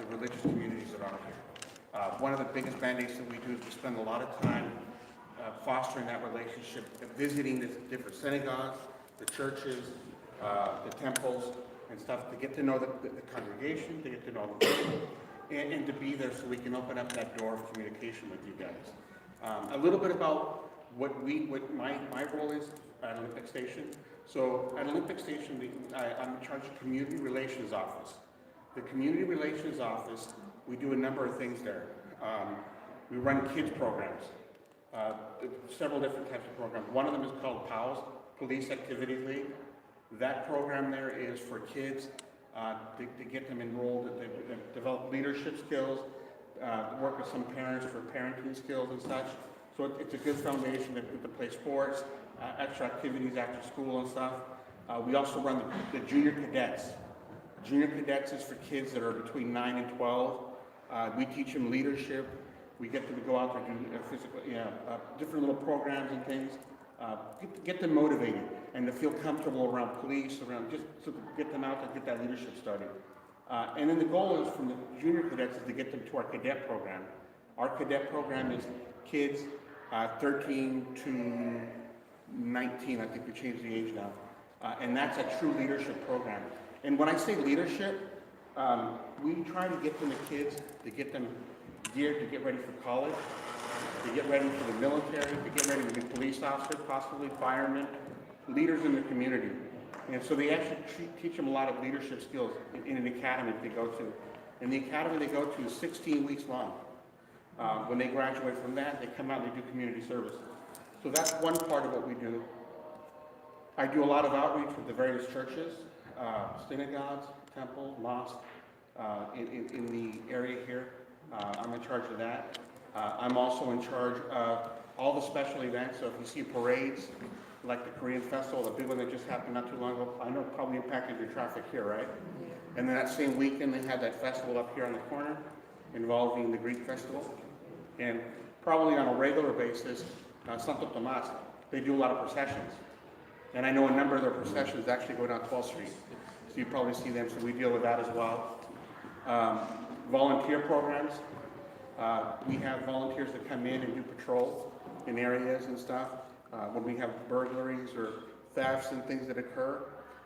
the religious communities around here. One of the biggest mandates that we do is we spend a lot of time fostering that relationship, visiting the different synagogues, the churches, the temples, and stuff, to get to know the congregation, to get to know the people, and to be there so we can open up that door of communication with you guys. A little bit about what my role is at Olympic Station. So at Olympic Station, I'm in charge of Community Relations Office. The Community Relations Office, we do a number of things there. We run kids programs, several different types of programs. One of them is called PALS, Police Activity League. That program there is for kids to get them enrolled, to develop leadership skills, work with some parents for parenting skills and such. So it's a good foundation to play sports, extra activities after school and stuff. We also run the junior cadets. Junior cadets is for kids that are between 9 and 12. We teach them leadership. We get them to go out there and do physical, different little programs and things. Get them motivated and to feel comfortable around police, around just to get them out and get that leadership started. And then the goal is from the junior cadets is to get them to our cadet program. Our cadet program is kids 13 to 19, I think we changed the age now. And that's a true leadership program. And when I say leadership, we try to get them the kids, to get them geared to get ready for college, to get ready for the military, to get ready to be police officers, possibly firemen, leaders in the community. And so they actually teach them a lot of leadership skills in an academy they go to. And the academy they go to is 16 weeks long. When they graduate from that, they come out and they do community service. So that's one part of what we do. I do a lot of outreach with the various churches, synagogues, temples, mosques, in the area here. I'm in charge of that. I'm also in charge of all the special events. So if you see parades, like the Korean Festival, the big one that just happened not too long ago, I know it probably impacted your traffic here, right? And then that same weekend, they had that festival up here on the corner involving the Greek festival. And probably on a regular basis, Santo Tomas, they do a lot of processions. And I know a number of their processions actually go down 12th Street. So you probably see them, so we deal with that as well. Volunteer programs. We have volunteers that come in and do patrol in areas and stuff. When we have burglaries or thefts and things that occur,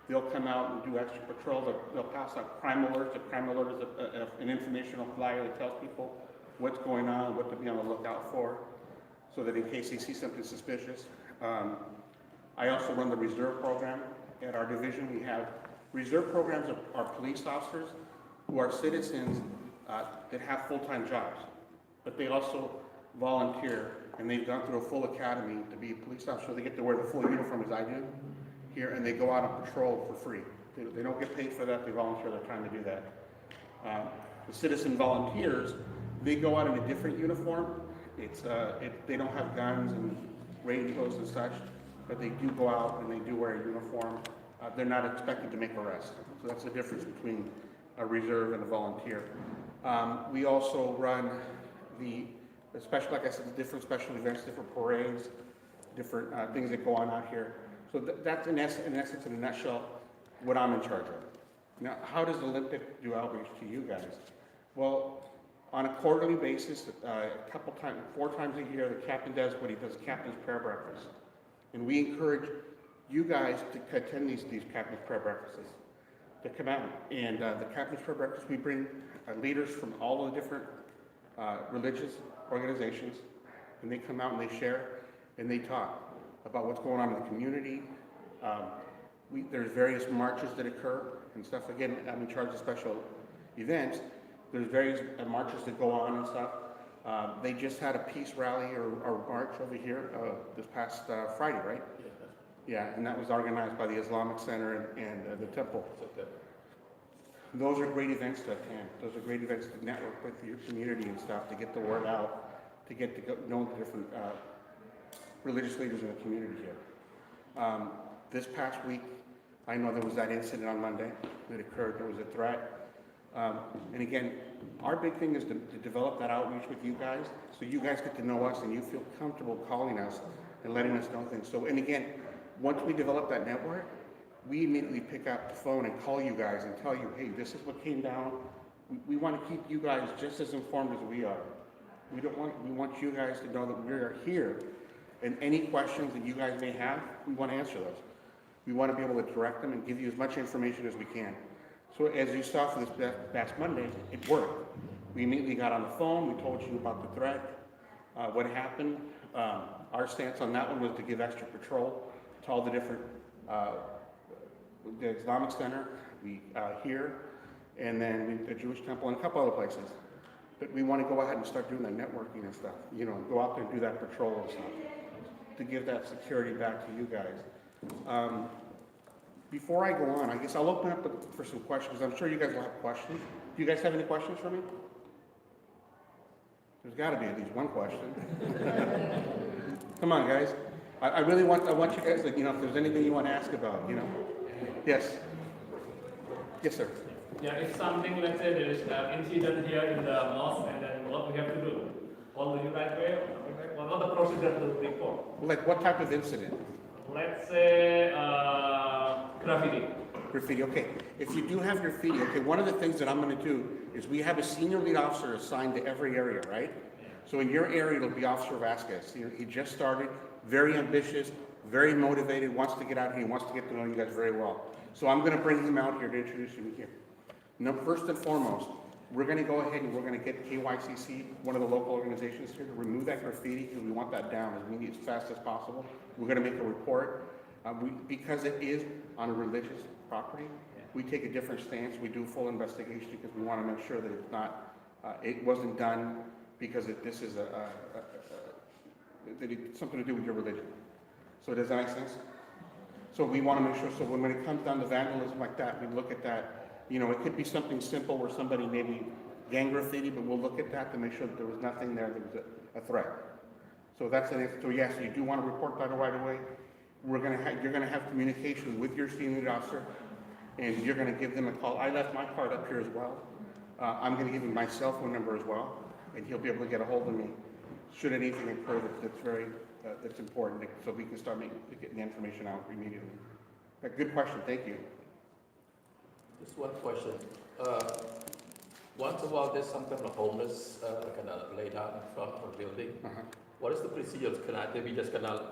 they'll come out and do extra patrol. They'll pass out crime alerts. A crime alert is an informational flyer that tells people what's going on, what to be on the lookout for, so that in case they see something suspicious. I also run the reserve program at our division. We have reserve programs are police officers who are citizens that have full-time jobs, but they also volunteer, and they've gone through a full academy to be a police officer. They get to wear the full uniform as I do here, and they go out on patrol for free. They don't get paid for that. They volunteer their time to do that. The citizen volunteers, they go out in a different uniform. They don't have guns and radios and such, but they do go out and they do wear a uniform. They're not expected to make arrests. So that's the difference between a reserve and a volunteer. We also run like I said, the different special events, different parades, different things that go on out here. So that's in essence, in a nutshell, what I'm in charge of. Now, how does Olympic do outreach to you guys? Well, on a quarterly basis, four times a year, the captain does what he does, Captain's Prayer Breakfast. And we encourage you guys to attend these Captain's Prayer Breakfasts, to come out. And the Captain's Prayer Breakfast, we bring leaders from all of the different religious organizations, and they come out and they share and they talk about what's going on in the community. There's various marches that occur and stuff. Again, I'm in charge of special events. There's various marches that go on and stuff. They just had a peace rally or march over here this past Friday, right? Yeah, and that was organized by the Islamic Center and the temple. Those are great events to attend. Those are great events to network with your community and stuff, to get the word out, to get to know the different religious leaders in the community here. This past week, I know there was that incident on Monday that occurred. There was a threat. And again, our big thing is to develop that outreach with you guys, so you guys get to know us and you feel comfortable calling us and letting us know things. So, and again, once we develop that network, we immediately pick up the phone and call you guys and tell you, hey, this is what came down. We want to keep you guys just as informed as we are. We want you guys to know that we are here, and any questions that you guys may have, we want to answer those. We want to be able to direct them and give you as much information as we can. So as you saw for this past Monday, it worked. We immediately got on the phone, we told you about the threat, what happened. Our stance on that one was to give extra patrol to all the different, the Islamic Center, here, and then the Jewish Temple and a couple other places. But we want to go ahead and start doing that networking and stuff, you know, go out there and do that patrol and stuff, to give that security back to you guys. Before I go on, I guess I'll open up for some questions. I'm sure you guys will have questions. Do you guys have any questions for me? There's got to be at least one question. Come on, guys. I really want you guys to, you know, if there's anything you want to ask about, you know. Yes. Yes, sir. Yeah, if something, let's say there is an incident here in the mosque, and then what we have to do? Follow the right way? What are the procedure to report? Like what type of incident? Let's say graffiti. Graffiti, okay. If you do have graffiti, okay, one of the things that I'm going to do is we have a senior lead officer assigned to every area, right? So in your area, it'll be Officer Vasquez. He just started, very ambitious, very motivated, wants to get out here, he wants to get to know you guys very well. So I'm going to bring him out here to introduce you here. Now, first and foremost, we're going to go ahead and we're going to get KYCC, one of the local organizations here, to remove that graffiti because we want that down as fast as possible. We're going to make a report. Because it is on a religious property, we take a different stance. We do full investigation because we want to make sure that it's not, it wasn't done because this is that it's something to do with your religion. So does that make sense? So we want to make sure, so when it comes down to vandalism like that, we look at that. You know, it could be something simple where somebody maybe gang graffiti, but we'll look at that to make sure that there was nothing there that was a threat. So that's an answer. So yes, you do want to report that right away. You're going to have communication with your senior officer, and you're going to give them a call. I left my card up here as well. I'm going to give him my cell phone number as well, and he'll be able to get a hold of me should anything occur that's important, so we can start getting the information out immediately. Good question. Thank you. Just one question. Once in a while, there's some kind of homeless kind of laid out in front of a building. What is the procedure? Can we just kind of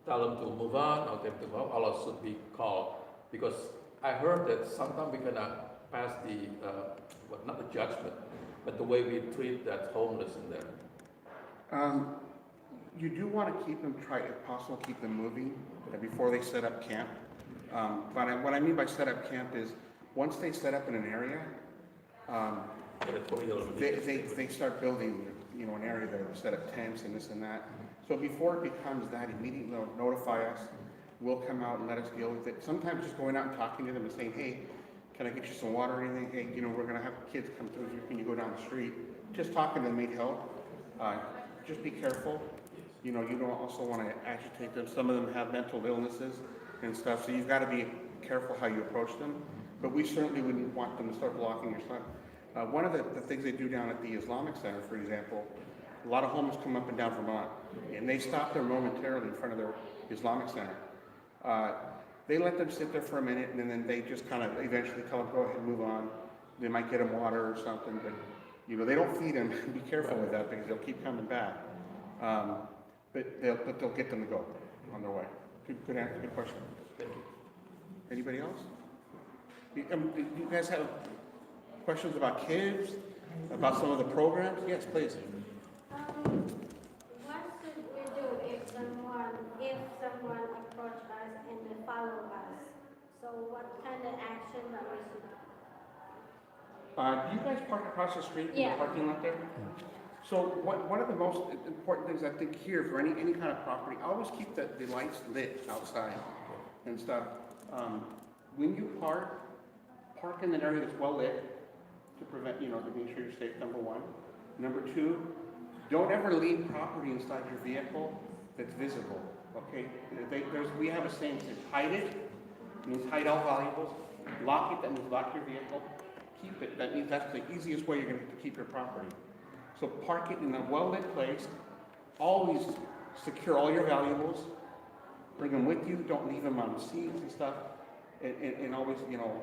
tell them to move on, or them to move on, or should be called? Because I heard that sometimes we cannot pass the, not the judgment, but the way we treat that homeless in there. You do want to keep them, if possible, keep them moving before they set up camp. But what I mean by set up camp is, once they set up in an area, they start building, you know, an area there, set up tents and this and that. So before it becomes that, immediately they'll notify us. We'll come out and let us deal with it. Sometimes just going out and talking to them and saying, hey, can I get you some water or anything? Hey, you know, we're going to have kids come through here. Can you go down the street? Just talking to them may help. Just be careful. You know, you don't also want to agitate them. Some of them have mental illnesses and stuff, so you've got to be careful how you approach them. But we certainly wouldn't want them to start blocking your son. One of the things they do down at the Islamic Center, for example, a lot of homeless come up and down Vermont, and they stop there momentarily in front of their Islamic Center. They let them sit there for a minute, and then they just kind of eventually tell them, go ahead and move on. They might get them water or something, but you know, they don't feed them. Be careful with that because they'll keep coming back. But they'll get them to go on their way. Good answer, good question. Thank you. Anybody else? Do you guys have questions about kids, about some of the programs? Yes, please. What should we do if someone approaches us and they follow us? So what kind of action that we should do? Do you guys park across the street in the parking lot there? So one of the most important things I think here for any kind of property, always keep the lights lit outside and stuff. When you park in an area that's well lit to prevent, you know, to make sure you're safe, number one. Number two, don't ever leave property inside your vehicle that's visible, okay? We have a saying, says hide it, means hide all valuables. Lock it, that means lock your vehicle. Keep it, that means that's the easiest way you're going to keep your property. So park it in a well-lit place. Always secure all your valuables. Bring them with you. Don't leave them on seats and stuff. And always, you know,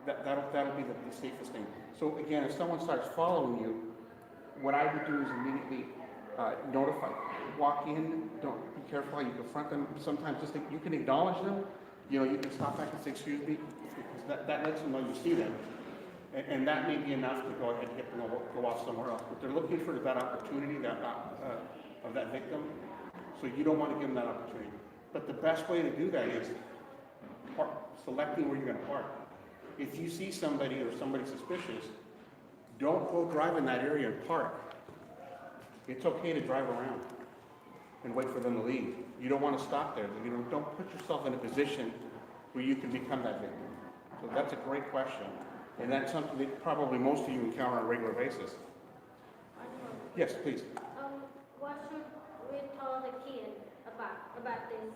that'll be the safest thing. So again, if someone starts following you, what I would do is immediately notify, walk in, don't be careful how you confront them. Sometimes just you can acknowledge them, you can stop back and say, excuse me, because that lets them know you see them. And that may be enough to go ahead and get them to go off somewhere else. But they're looking for that opportunity, of that victim, so you don't want to give them that opportunity. But the best way to do that is selecting where you're going to park. If you see somebody or somebody suspicious, don't go drive in that area and park. It's okay to drive around and wait for them to leave. You don't want to stop there. Don't put yourself in a position where you can become that victim. So that's a great question. And that's something that probably most of you encounter on a regular basis. Yes, please. What should we tell the kid about this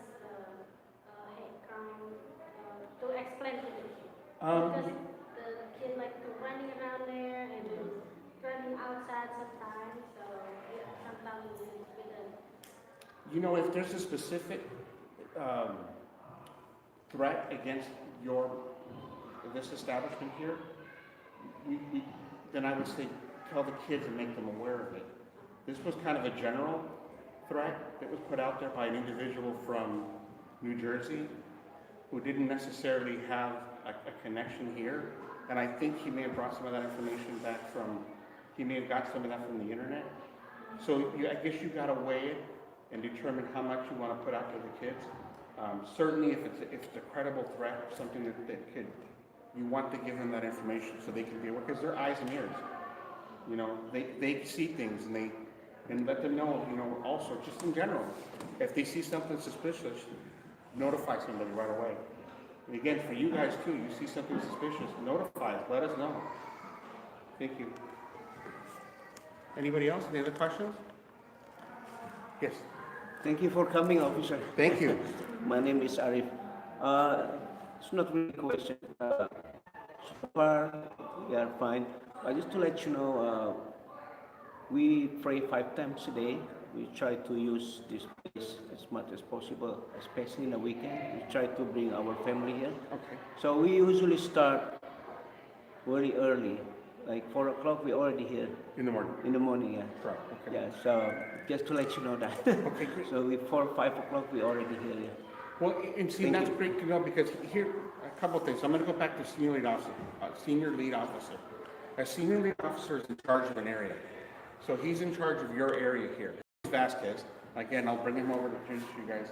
hate crime to explain to the kid? Because the kid like to running around there and running outside sometimes, so sometimes we don't. If there's a specific threat against this establishment here, then I would say tell the kids and make them aware of it. This was kind of a general threat that was put out there by an individual from New Jersey who didn't necessarily have a connection here. And I think he may have brought some of that information back he may have got some of that from the internet. So I guess you got to weigh it and determine how much you want to put out to the kids. Certainly if it's a credible threat, something that you want to give them that information so they can be aware, because they're eyes and ears. They see things and let them know, also just in general, if they see something suspicious, notify somebody right away. And again, for you guys too, you see something suspicious, notify us, let us know. Thank you. Anybody else? Any other questions? Yes. Thank you for coming, officer. Thank you. My name is Arif. It's not really a question. So far, we are fine. Just to let you know, we pray 5 times a day. We try to use this place as much as possible, especially in the weekend. We try to bring our family here. Okay. So we usually start very early, like 4 o'clock. We're already here. In the morning. In the morning, yeah. Right. Okay. Yeah. So just to let you know that. Okay, great. So we 4 or 5 o'clock. We're already here. Yeah. Well, and see, Thank that's you. great to know, because here, a couple of things. I'm going to go back to senior lead officer. A senior lead officer is in charge of an area. So he's in charge of your area here. Vasquez. Again, I'll bring him over to introduce you guys.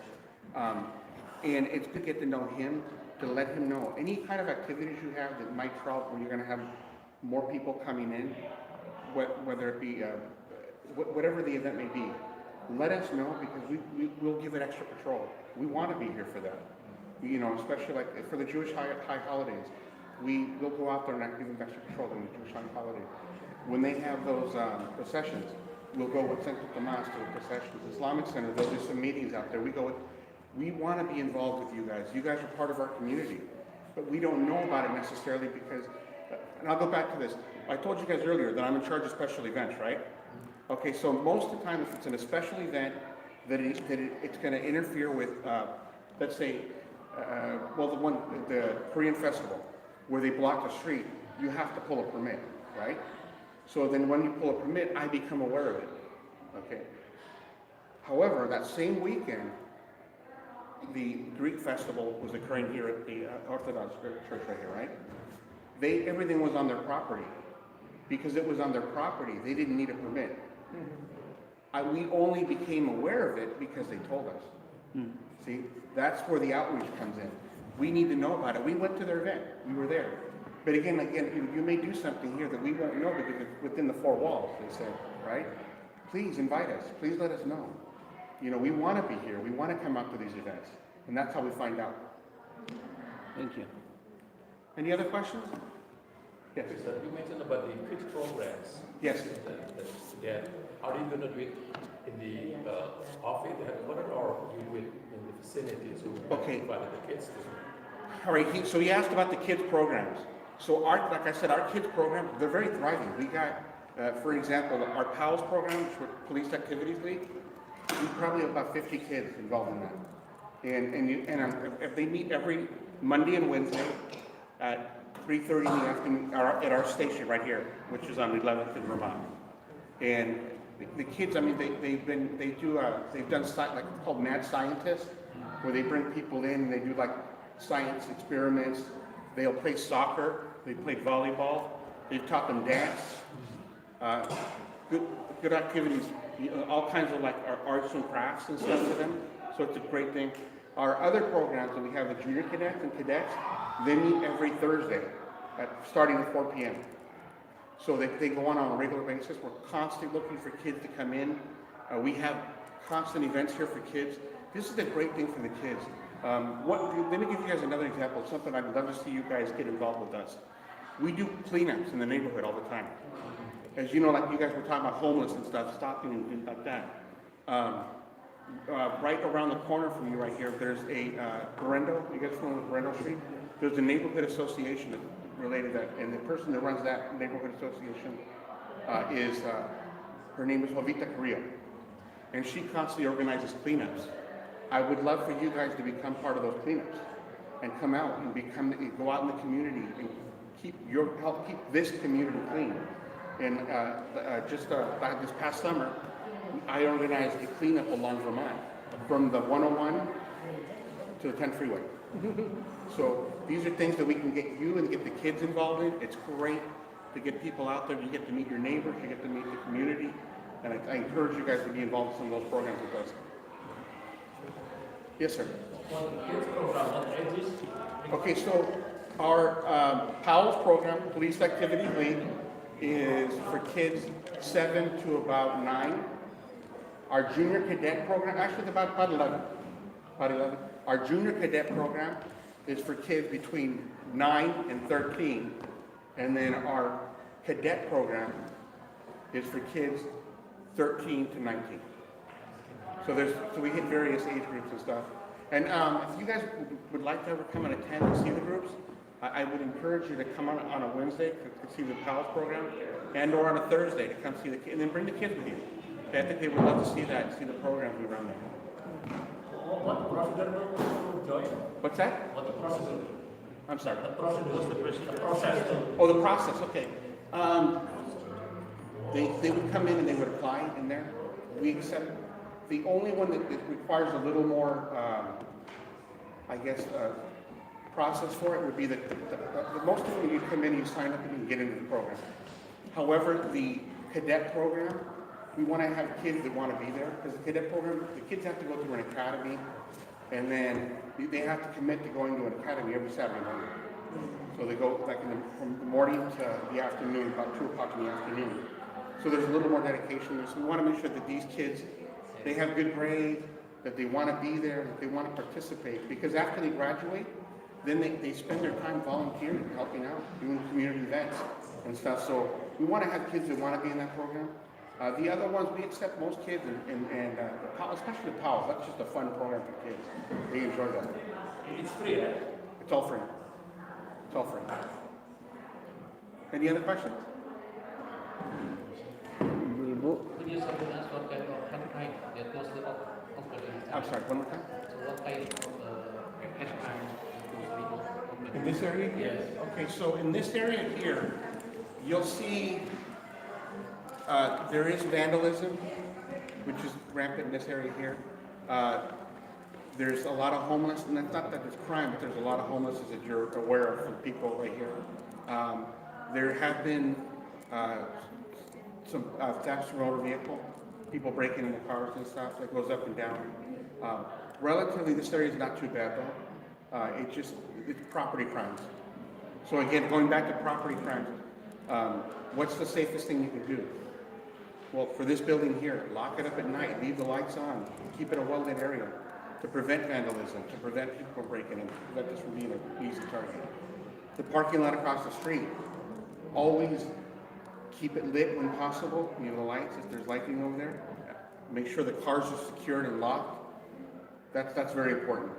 And it's good to get to know him, to let him know any kind of activities you have that might trouble, when you're going to have more people coming in, whether it be, whatever the event may be. Let us know, because we'll give it extra patrol. We want to be here for that. Especially like for the Jewish high holidays. We'll go out there and give them extra patrol during the Jewish high holidays. When they have those processions, we'll go with Central Damas to the processions. Islamic Center, they'll do some meetings out there. We want to be involved with you guys. You guys are part of our community. But we don't know about it necessarily because, and I'll go back to this. I told you guys earlier that I'm in charge of special events, right? Okay, so most of the time, if it's in a special event, it's going to interfere with, let's say, the Korean festival, where they block the street, you have to pull a permit, right? So then when you pull a permit, I become aware of it, okay? However, that same weekend, the Greek festival was occurring here at the Orthodox Church right here, right? Everything was on their property. Because it was on their property, they didn't need a permit. We only became aware of it because they told us. See, that's where the outreach comes in. We need to know about it. We went to their event. We were there. But again, you may do something here that we won't know because it's within the 4 walls, they said, right? Please invite us. Please let us know. We want to be here. We want to come out to these events. And that's how we find out. Thank you. Any other questions? Yes. You mentioned about the kids programs. Yes. How are you going to do it in the office, the headquarters, or you do it in the facilities? Okay. Provide the kids to? All right. So he asked about the kids programs. So like I said, our kids program, they're very thriving. We got, for example, our PALS program, which is Police Activities League. We probably have about 50 kids involved in that. And if they meet every Monday and Wednesday at 3:30 in the afternoon at our station right here, which is on 11th and Vermont. And the kids, I mean, they've done like it's called Mad Scientists, where they bring people in and they do like science experiments. They'll play soccer. They played volleyball. They've taught them dance. Good activities, all kinds of like arts and crafts and stuff for them. So it's a great thing. Our other programs that we have, the junior cadets and cadets, they meet every Thursday, starting at 4 p.m. So they go on a regular basis. We're constantly looking for kids to come in. We have constant events here for kids. This is a great thing for the kids. Let me give you guys another example, something I'd love to see you guys get involved with us. We do cleanups in the neighborhood all the time. As you know, like you guys were talking about homeless and stuff, stopping and things like that. Right around the corner from you right here, there's a Berendo. You guys know Berendo Street? There's a neighborhood association related to that, and the person that runs that neighborhood association her name is Jovita Carrillo, and she constantly organizes cleanups. I would love for you guys to become part of those cleanups and come out and go out in the community and help keep this community clean. And just this past summer, I organized a cleanup along Vermont from the 101 to the 10 freeway. So these are things that we can get you and get the kids involved in. It's great to get people out there. You get to meet your neighbors, you get to meet the community, and I encourage you guys to be involved in some of those programs with us. Yes, sir. Okay, so our POWs program, Police Activity League, is for kids 7 to about 9. Our junior cadet program, actually about 11. Our junior cadet program is for kids between 9 and 13. And then our cadet program is for kids 13 to 19. So we hit various age groups and stuff. And if you guys would like to ever come and attend and see the groups, I would encourage you to come on a Wednesday to see the PALS program, and or on a Thursday to come see the kids, and then bring the kids with you. Okay, I think they would love to see that, see the programs we run there. What procedure to join? What's that? What the procedure? I'm sorry. The procedure. The process. Oh, the process, okay. They would come in and they would apply in there. We accept. The only one that requires a little more, process for it would be the most of when you come in, you sign up and you get into the program. However, the cadet program, we want to have kids that want to be there, because the cadet program, the kids have to go through an academy, and then they have to commit to going to an academy every Saturday morning. So they go like from the morning to the afternoon, about 2 o'clock in the afternoon. So there's a little more dedication. So we want to make sure that these kids, they have good grades, that they want to be there, that they want to participate. Because after they graduate, then they spend their time volunteering, helping out, doing community events and stuff. So we want to have kids that want to be in that program. The other ones, we accept most kids, and especially the PALS. That's just a fun program for kids. They enjoy that. It's free, right? It's all free. It's all free. Any other questions? Could you tell us what kind of campaign that was the operating? I'm sorry, one more time. So what kind of campaign was In this area? Yes. Okay, so in this area here, you'll see there is vandalism, which is rampant in this area here. There's a lot of homeless, and it's not that there's crime, but there's a lot of homelessness that you're aware of from people right here. There have been some thefts from motor vehicle, people breaking into cars and stuff that goes up and down. Relatively, this area is not too bad though. It's property crimes. So again, going back to property crimes, what's the safest thing you can do? Well, for this building here, lock it up at night, leave the lights on, keep it a well-lit area to prevent vandalism, to prevent people from breaking in, to prevent this from being an easy target. The parking lot across the street, always keep it lit when possible, the lights, if there's lighting over there. Make sure the cars are secured and locked. That's very important.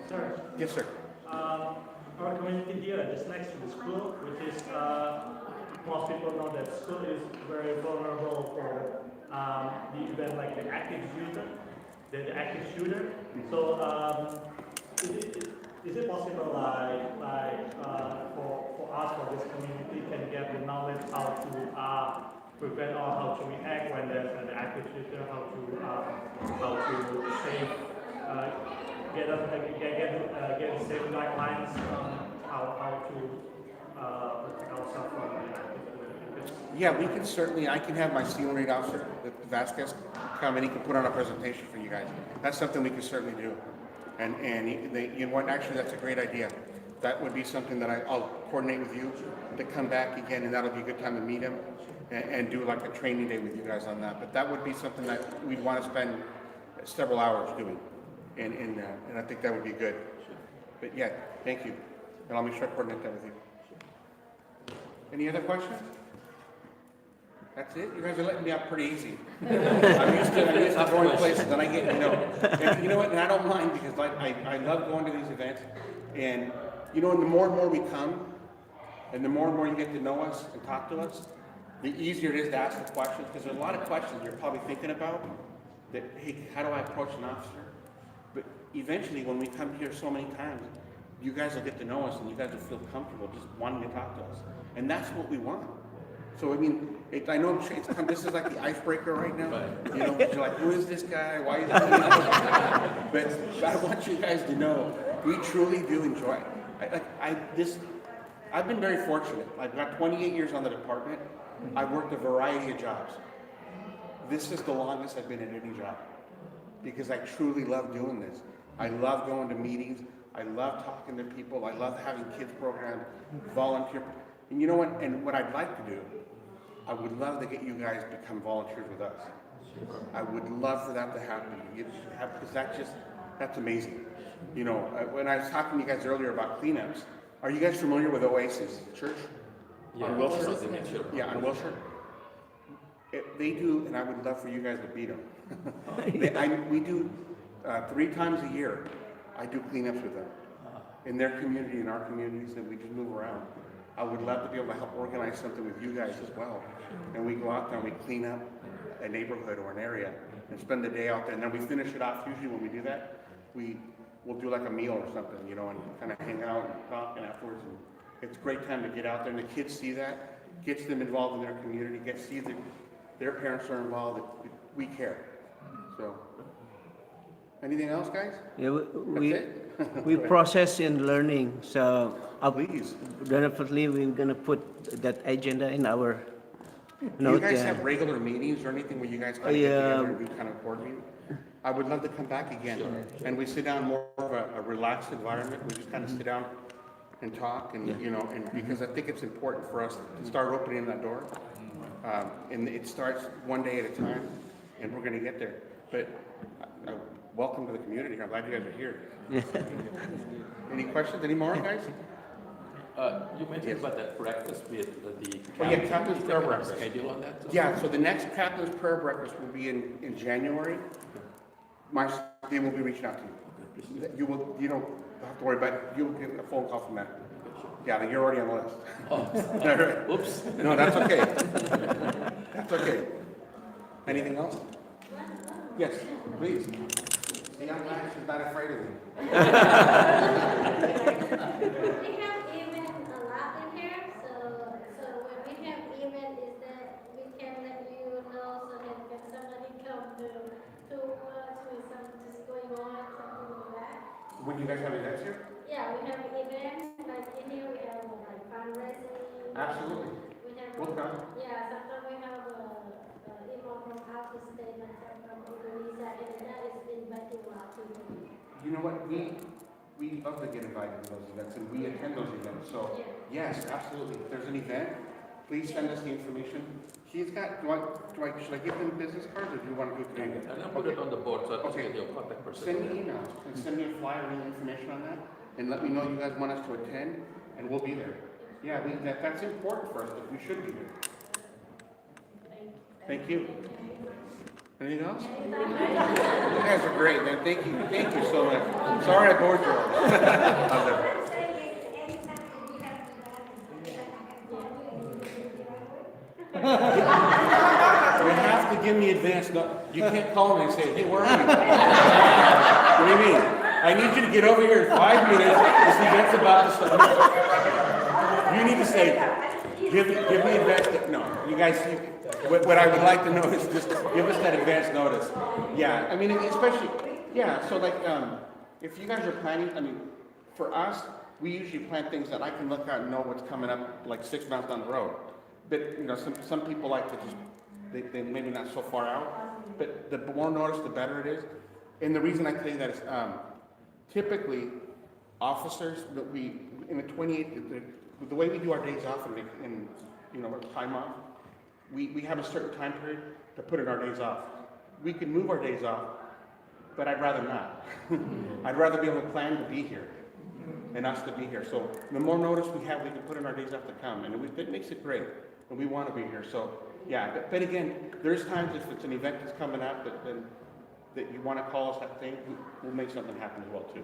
Sir, Yes, sir. our community here, just next to the school, which is, most people know that school is very vulnerable for the event like the active shooter. So Is it possible, for us, for this community, can get the knowledge how to prevent or how to react when there's an active shooter, how to save, get safe guidelines on how to protect ourselves from the active shooter? Yeah, we can certainly, I can have my C-1 officer, Vasquez, come and he can put on a presentation for you guys. That's something we can certainly do. And you know what, actually, that's a great idea. That would be something that I'll coordinate with you to come back again, and that'll be a good time to meet him and do like a training day with you guys on that. But that would be something that we'd want to spend several hours doing, and I think that would be good. But yeah, thank you, and I'll make sure I coordinate that with you. Any other questions? That's it? You guys are letting me out pretty easy. I'm used to going places, and I get, and you know what, and I don't mind, because I love going to these events, and and the more and more we come, and the more and more you get to know us and talk to us, the easier it is to ask the questions, because there's a lot of questions you're probably thinking about, that, hey, how do I approach an officer? But eventually, when we come here so many times, you guys will get to know us, and you guys will feel comfortable just wanting to talk to us. And that's what we want. So, I mean, I know this is like the icebreaker right now. Right. You're like, who is this guy? Why is he doing But I want you guys to know, we truly do enjoy it. I've been very fortunate. I've got 28 years on the department. I've worked a variety of jobs. This is the longest I've been in any job, because I truly love doing this. I love going to meetings. I love talking to people. I love having kids programs, volunteer. And you know what? And what I'd like to do, I would love to get you guys to become volunteers with us. I would love for that to happen. Because that's amazing. When I was talking to you guys earlier about cleanups, are you guys familiar with Oasis Church? Yeah, on Wilshire? something in Chile. Yeah, on Wilshire. They do, and I would love for you guys to beat them. We do 3 times a year. I do cleanups with them in their community, in our communities, and we just move around. I would love to be able to help organize something with you guys as well. And we go out there and we clean up a neighborhood or an area and spend the day out there. And then we finish it off. Usually when we do that, we'll do like a meal or something, and kind of hang out and talk, and afterwards. And it's a great time to get out there, and the kids see that, gets them involved in their community, see that their parents are involved, that we care. So, anything else, guys? Yeah, we That's it? we process in learning, so Please. definitely we're gonna put that agenda in our Do you note. guys have regular meetings or anything where you guys kind of get together and do kind of board meeting? I would love to come back again. And we sit down more of a relaxed environment. We just kind of sit down and talk, and and because I think it's important for us to start opening that door. And it starts one day at a time, and we're going to get there. But welcome to the community. I'm glad you guys are here. Any questions? Any more, guys? You mentioned about that breakfast with the Captain's Prayer Breakfast. schedule on that? Yeah, so the next Captain's Prayer Breakfast will be in January. They will be reaching out to you. You don't have to worry about it. You'll get a phone call from them. Yeah, you're already on the list. Oh, oops. No, that's okay. That's okay. Anything else? Yes, please. The young man is not afraid of me. We have event a lot in here, so when we have event, is that we can let you know, so that when somebody come to us with something going on, something like that. Would you guys have events here? Yeah, we have events, like in here we have like fundraising. Absolutely. We have. We'll come. Yeah, sometimes we have people from out of state, like from Indonesia, and that is inviting a lot of people. You know what? We love to get invited to those events, and we attend those events. So yes, absolutely. If there's an event, please send us the information. He's got. Should I give him business cards, or do you want to go through it? And I'll put it on the board so I can get your contact person. Send me emails and send me a flyer and information on that, and let me know you guys want us to attend, and we'll be there. Yeah, that's important for us. We should be here. Thank you. Anything else? You guys are great, man. Thank you so much. Sorry I bored you all. You have to give me advance. No, you can't call me and say, hey, where are you? What do you mean? I need you to get over here in 5 minutes. This event's about to start. You need to say, give me advance. No, you guys. What I would like to know is just give us that advance notice. Yeah, I mean, especially, yeah. So like, if you guys are planning, I mean, for us, we usually plan things that I can look out and know what's coming up like 6 months down the road. But you know, some people like to just they maybe not so far out. But the more notice, the better it is. And the reason I tell you that is typically officers that we in the 28 the way we do our days off and you know time off. We have a certain time period to put in our days off. We can move our days off, but I'd rather not. I'd rather be able to plan to be here and us to be here. So the more notice we have, we can put in our days off to come, and it makes it great, and we want to be here. So yeah, but again, there's times if it's an event that's coming up that you want to call us that thing, we'll make something happen as well too.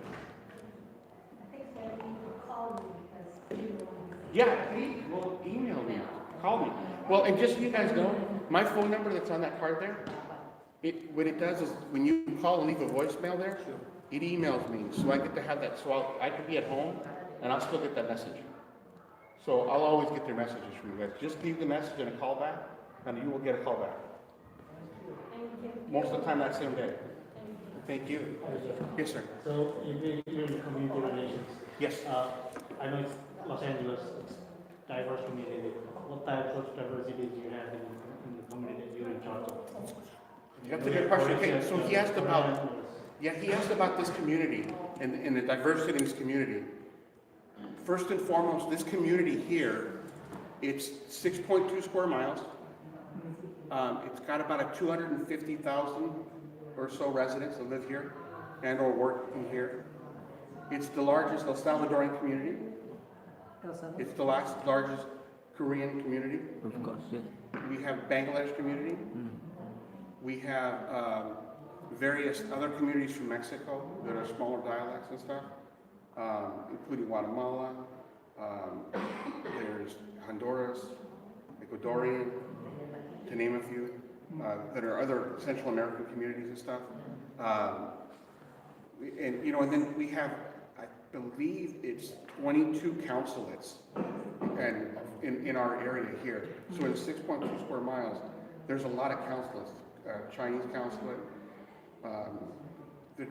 I think that you will call me because Yeah, please, well, email me, call me. Well, and just so you guys know, my phone number that's on that card there, what it does is when you call and leave a voicemail there, it emails me, so I get to have that, so I could be at home and I'll still get that message. So I'll always get their messages from you guys. Just leave the message and a call back, and you will get a call back. Thank you. Most of the time that same day. Thank you. Yes, sir. So you're in community relations. Yes. I know it's Los Angeles, it's diverse community. What types of diversity do you have in the community that you're in charge of? That's a good question. Okay, so he asked about this community and the diversity in this community. First and foremost, this community here, it's 6.2 square miles. It's got about a 250,000 or so residents that live here and or work in here. It's the largest El Salvadorian community. It's the largest Korean community. Of course, yeah. We have Bangladesh community. We have various other communities from Mexico that are smaller dialects and stuff, including Guatemala. There's Honduras, Ecuadorian, to name a few, that are other Central American communities and stuff. And you know, and then we have, I believe it's 22 consulates, and in our area here. So in 6.2 square miles, there's a lot of consulates. Chinese consulate. There's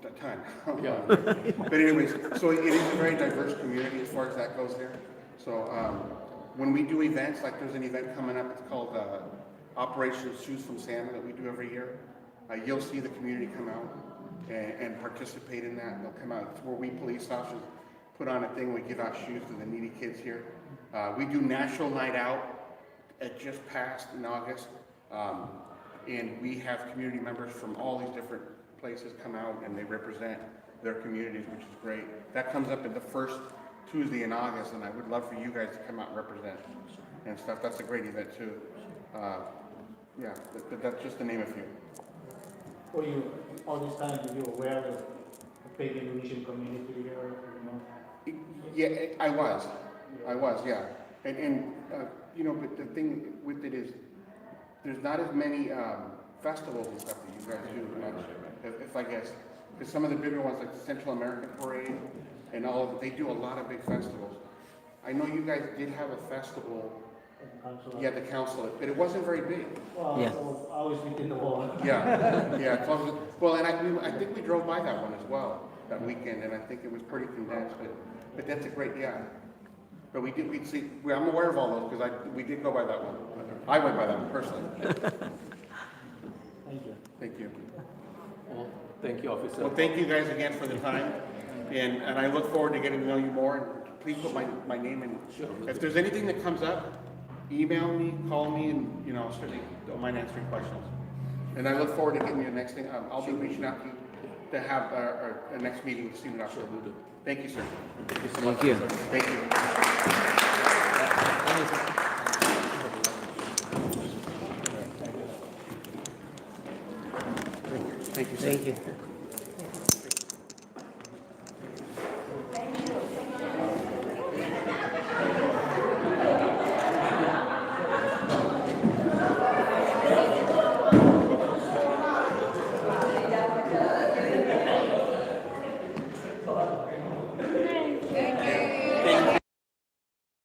a ton. Yeah. But anyways, so it is a very diverse community as far as that goes there. So when we do events, like there's an event coming up, it's called Operation Shoes from Santa that we do every year. You'll see the community come out and participate in that. They'll come out. It's where we police officers put on a thing. We give out shoes to the needy kids here. We do National Night Out. It just passed in August. And we have community members from all these different places come out and they represent their communities, which is great. That comes up in the first Tuesday in August, and I would love for you guys to come out and represent and stuff. That's a great event too. Yeah, that's just to name a few. Were you, all this time, were you aware of the big Indonesian community here? You know? Yeah, I was, yeah. And you know, but the thing with it is, there's not as many festivals and stuff that you guys do much, if I guess. Because some of the bigger ones, like the Central American Parade and all of it, they do a lot of big festivals. I know you guys did have a festival, yeah, the consulate, but it wasn't very big. Well, Yeah. so always within the wall. Yeah, yeah. Well, and I think we drove by that one as well that weekend, and I think it was pretty condensed. But that's a great, yeah. But we'd see. I'm aware of all those because we did go by that one. I went by that one personally. Thank you. Thank you. Well, thank you, officer. Well, thank you guys again for the time, and I look forward to getting to know you more. And please put my name in. Sure. If there's anything that comes up, email me, call me, and you know, I'll certainly don't mind answering questions. And I look forward to getting you the next thing. I'll be reaching out to you to have our next meeting soon enough. Sure, we'll do. Thank you, sir. Thank you so much. Thank you. officer. Thank you. Thank you, sir. Thank you.